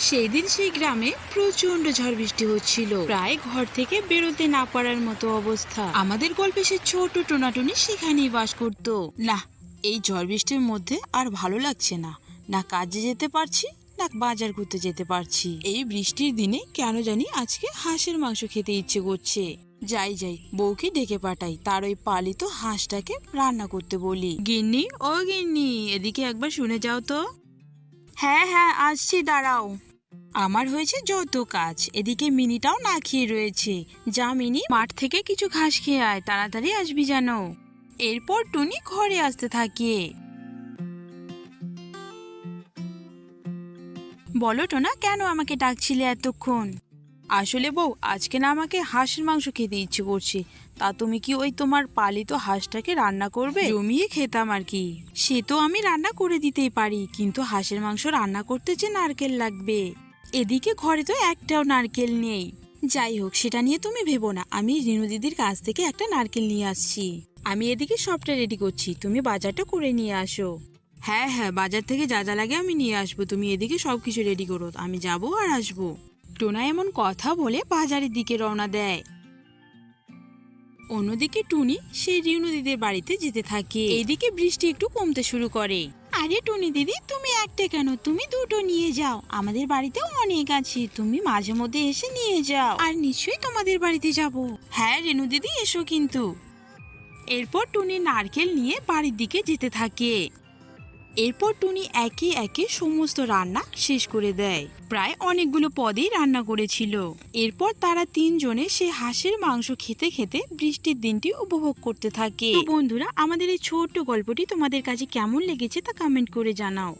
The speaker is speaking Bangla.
সেই দিন সেই গ্রামে প্রচন্ড ঝড় বৃষ্টি হচ্ছিল, প্রায় ঘর থেকে বেরোতে না পারার মতো অবস্থা। আমাদের গল্পে সে ছোট টোনাটুনি সেখানেই বাস করত। না, এই ঝড় বৃষ্টির মধ্যে আর ভালো লাগছে না, না কাজে যেতে পারছি না বাজার করতে যেতে পারছি। এই বৃষ্টির দিনে কেন জানি আজকে হাঁসের মাংস খেতে ইচ্ছে করছে। যাই যাই, বউকে ডেকে পাঠাই, তার ওই পালিত হাঁসটাকে রান্না করতে বলি। গিন্নি, ও গিন্নি, এদিকে একবার শুনে যাও তো। হ্যাঁ হ্যাঁ, আসছি, দাঁড়াও। আমার হয়েছে যত কাজ, এদিকে মিনিটাও না খেয়ে রয়েছে। যা মিনি, মাঠ থেকে কিছু ঘাস খেয়ে আয়, তাড়াতাড়ি আসবি যেন। এরপর টুনি ঘরে আসতে থাকে। বলো টোনা, কেন আমাকে ডাকছিলে এতক্ষণ? আসলে বউ, আজকে না আমাকে হাঁসের মাংস খেতে ইচ্ছে করছে, তা তুমি কি ওই তোমার পালিত হাঁসটাকে রান্না করবে? জমিয়ে খেতাম আর কি। সে তো আমি রান্না করে দিতেই পারি, কিন্তু হাঁসের মাংস রান্না করতে যে নারকেল লাগবে। এদিকে ঘরে তো একটাও নারকেল নেই। যাই হোক, সেটা নিয়ে তুমি ভেবো না, আমি রিনু দিদির কাছ থেকে একটা নারকেল নিয়ে আসছি। আমি এদিকে সবটা রেডি করছি, তুমি বাজারটা করে নিয়ে আসো। হ্যাঁ হ্যাঁ, বাজার থেকে যা যা লাগে আমি নিয়ে আসবো, তুমি এদিকে সবকিছু রেডি করো, আমি যাবো আর আসবো। টোনা এমন কথা বলে বাজারের দিকে রওনা দেয়। অন্যদিকে টুনি সেই রিনু দিদির বাড়িতে যেতে থাকে। এইদিকে বৃষ্টি একটু কমতে শুরু করে। আরে টুনি দিদি, তুমি একটা কেন, তুমি দুটো নিয়ে যাও, আমাদের বাড়িতে অনেক আছে, তুমি মাঝে মধ্যে এসে নিয়ে যাও, আর নিশ্চয়ই তোমাদের বাড়িতে যাব। হ্যাঁ রিনু দিদি, এসো কিন্তু। এরপর টুনি নারকেল নিয়ে বাড়ির দিকে যেতে থাকে। এরপর টুনি একে একে সমস্ত রান্না শেষ করে দেয়, প্রায় অনেকগুলো পদেই রান্না করেছিল। এরপর তারা তিনজনে সে হাঁসের মাংস খেতে খেতে বৃষ্টির দিনটি উপভোগ করতে থাকে। তো বন্ধুরা, আমাদের এই ছোট্ট গল্পটি তোমাদের কাছে কেমন লেগেছে তা কমেন্ট করে জানাও।